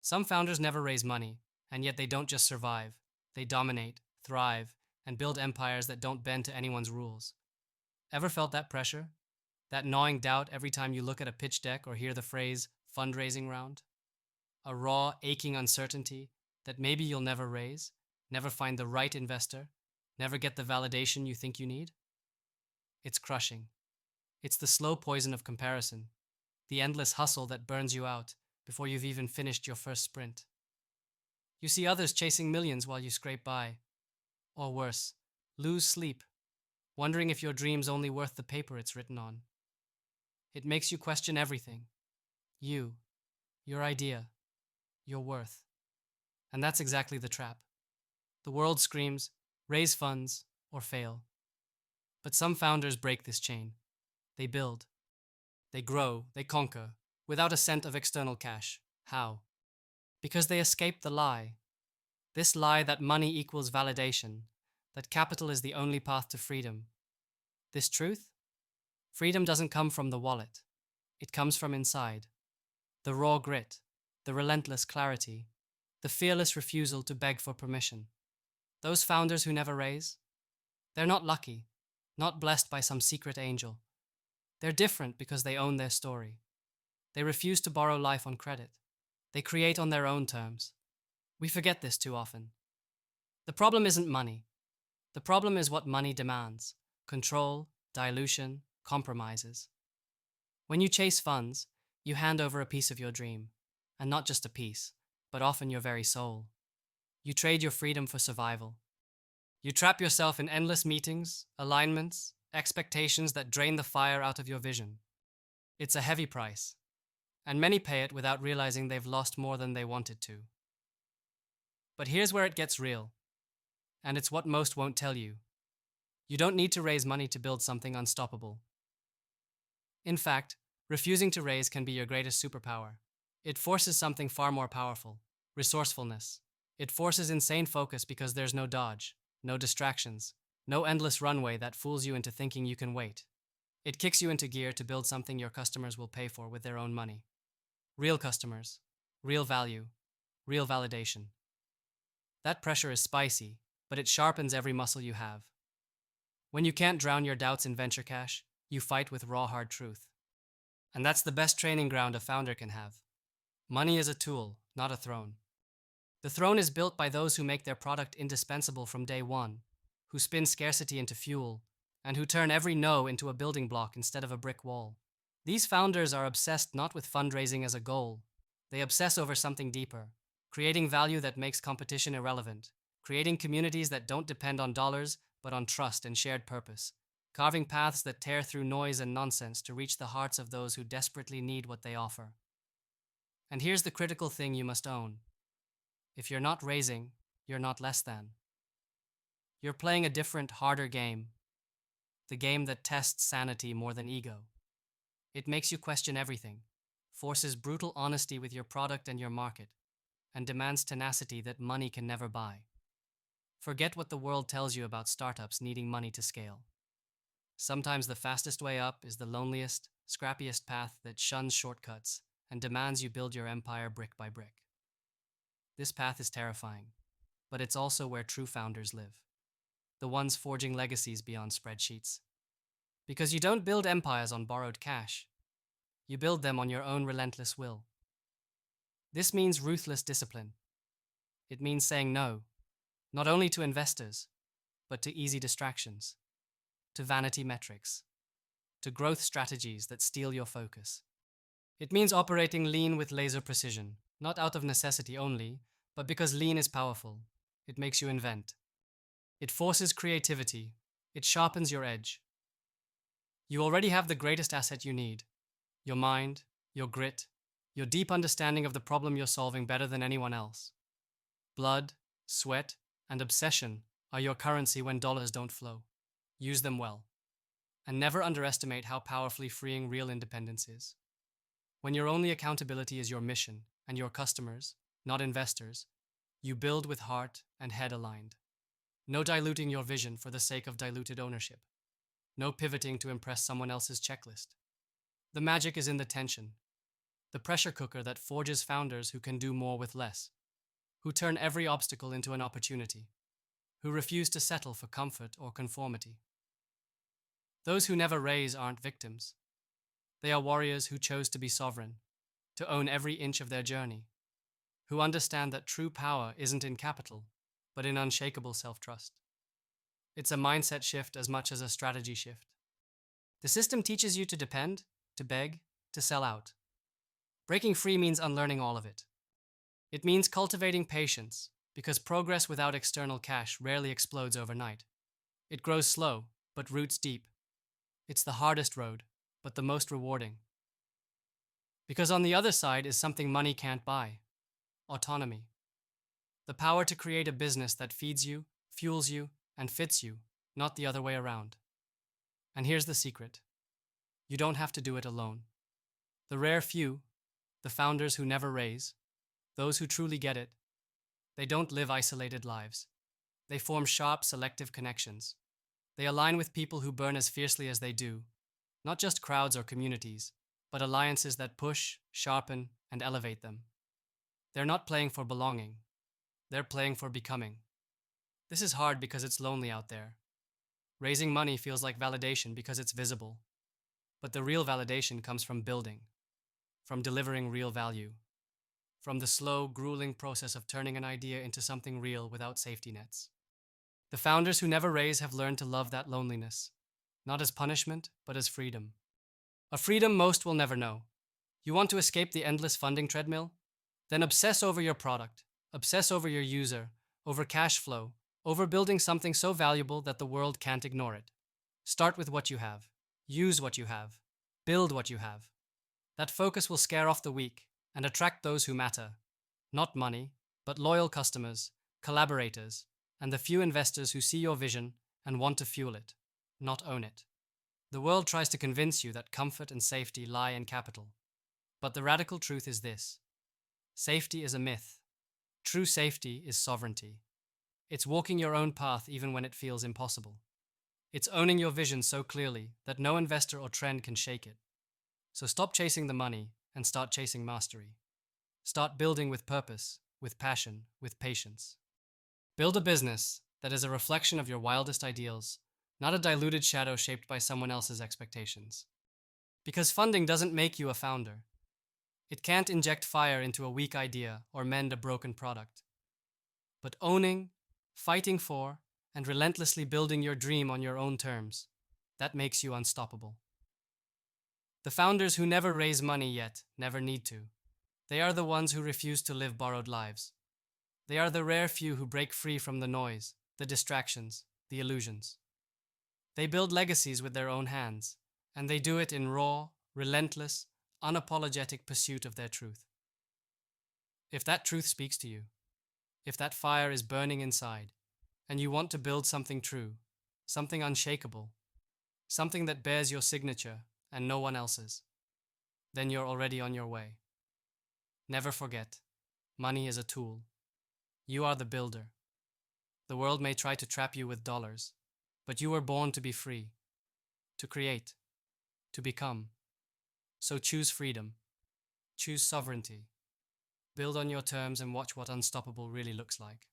Some founders never raise money, and yet they don't just survive. They dominate, thrive, and build empires that don't bend to anyone's rules. Ever felt that pressure? That gnawing doubt every time you look at a pitch deck or hear the phrase fundraising round? A raw, aching uncertainty that maybe you'll never raise, never find the right investor, never get the validation you think you need? It's crushing. It's the slow poison of comparison, the endless hustle that burns you out before you've even finished your first sprint. You see others chasing millions while you scrape by, or worse, lose sleep, wondering if your dream's only worth the paper it's written on. It makes you question everything. You, your idea, your worth. And that's exactly the trap. The world screams, raise funds or fail. But some founders break this chain. They build. They grow, they conquer, without a cent of external cash. How? Because they escape the lie. This lie that money equals validation, that capital is the only path to freedom. This truth? Freedom doesn't come from the wallet. It comes from inside. The raw grit, the relentless clarity, the fearless refusal to beg for permission. Those founders who never raise, they're not lucky, not blessed by some secret angel. They're different because they own their story. They refuse to borrow life on credit. They create on their own terms. We forget this too often. The problem isn't money. The problem is what money demands: control, dilution, compromises. When you chase funds, you hand over a piece of your dream, and not just a piece, but often your very soul. You trade your freedom for survival. You trap yourself in endless meetings, alignments, expectations that drain the fire out of your vision. It's a heavy price, and many pay it without realizing they've lost more than they wanted to. But here's where it gets real, and it's what most won't tell you. You don't need to raise money to build something unstoppable. In fact, refusing to raise can be your greatest superpower. It forces something far more powerful: resourcefulness. It forces insane focus because there's no dodge, no distractions, no endless runway that fools you into thinking you can wait. It kicks you into gear to build something your customers will pay for with their own money. Real customers, real value, real validation. That pressure is spicy, but it sharpens every muscle you have. When you can't drown your doubts in venture cash, you fight with raw hard truth. And that's the best training ground a founder can have. Money is a tool, not a throne. The throne is built by those who make their product indispensable from day one, who spin scarcity into fuel, and who turn every no into a building block instead of a brick wall. These founders are obsessed not with fundraising as a goal. They obsess over something deeper: creating value that makes competition irrelevant, creating communities that don't depend on dollars but on trust and shared purpose, carving paths that tear through noise and nonsense to reach the hearts of those who desperately need what they offer. And here's the critical thing you must own. If you're not raising, you're not less than. You're playing a different, harder game. The game that tests sanity more than ego. It makes you question everything, forces brutal honesty with your product and your market, and demands tenacity that money can never buy. Forget what the world tells you about startups needing money to scale. Sometimes the fastest way up is the loneliest, scrappiest path that shuns shortcuts and demands you build your empire brick by brick. This path is terrifying, but it's also where true founders live. The ones forging legacies beyond spreadsheets. Because you don't build empires on borrowed cash. You build them on your own relentless will. This means ruthless discipline. It means saying no, not only to investors, but to easy distractions, to vanity metrics, to growth strategies that steal your focus. It means operating lean with laser precision, not out of necessity only, but because lean is powerful. It makes you invent. It forces creativity. It sharpens your edge. You already have the greatest asset you need: your mind, your grit, your deep understanding of the problem you're solving better than anyone else. Blood, sweat, and obsession are your currency when dollars don't flow. Use them well. And never underestimate how powerfully freeing real independence is. When your only accountability is your mission and your customers, not investors, you build with heart and head aligned. No diluting your vision for the sake of diluted ownership. No pivoting to impress someone else's checklist. The magic is in the tension. The pressure cooker that forges founders who can do more with less, who turn every obstacle into an opportunity, who refuse to settle for comfort or conformity. Those who never raise aren't victims. They are warriors who chose to be sovereign, to own every inch of their journey, who understand that true power isn't in capital, but in unshakable self-trust. It's a mindset shift as much as a strategy shift. The system teaches you to depend, to beg, to sell out. Breaking free means unlearning all of it. It means cultivating patience, because progress without external cash rarely explodes overnight. It grows slow, but roots deep. It's the hardest road, but the most rewarding. Because on the other side is something money can't buy: autonomy. The power to create a business that feeds you, fuels you, and fits you, not the other way around. And here's the secret: you don't have to do it alone. The rare few, the founders who never raise, those who truly get it, they don't live isolated lives. They form sharp, selective connections. They align with people who burn as fiercely as they do, not just crowds or communities, but alliances that push, sharpen, and elevate them. They're not playing for belonging. They're playing for becoming. This is hard because it's lonely out there. Raising money feels like validation because it's visible. But the real validation comes from building, from delivering real value, from the slow, grueling process of turning an idea into something real without safety nets. The founders who never raise have learned to love that loneliness, not as punishment, but as freedom. A freedom most will never know. You want to escape the endless funding treadmill? Then obsess over your product, obsess over your user, over cash flow, over building something so valuable that the world can't ignore it. Start with what you have. Use what you have. Build what you have. That focus will scare off the weak and attract those who matter. Not money, but loyal customers, collaborators, and the few investors who see your vision and want to fuel it, not own it. The world tries to convince you that comfort and safety lie in capital. But the radical truth is this: safety is a myth. True safety is sovereignty. It's walking your own path even when it feels impossible. It's owning your vision so clearly that no investor or trend can shake it. So stop chasing the money and start chasing mastery. Start building with purpose, with passion, with patience. Build a business that is a reflection of your wildest ideals, not a diluted shadow shaped by someone else's expectations. Because funding doesn't make you a founder. It can't inject fire into a weak idea or mend a broken product. But owning, fighting for, and relentlessly building your dream on your own terms, that makes you unstoppable. The founders who never raise money yet never need to. They are the ones who refuse to live borrowed lives. They are the rare few who break free from the noise, the distractions, the illusions. They build legacies with their own hands, and they do it in raw, relentless, unapologetic pursuit of their truth. If that truth speaks to you, if that fire is burning inside, and you want to build something true, something unshakable, something that bears your signature and no one else's, then you're already on your way. Never forget, money is a tool. You are the builder. The world may try to trap you with dollars, but you were born to be free, to create, to become. So choose freedom, choose sovereignty, build on your terms and watch what unstoppable really looks like.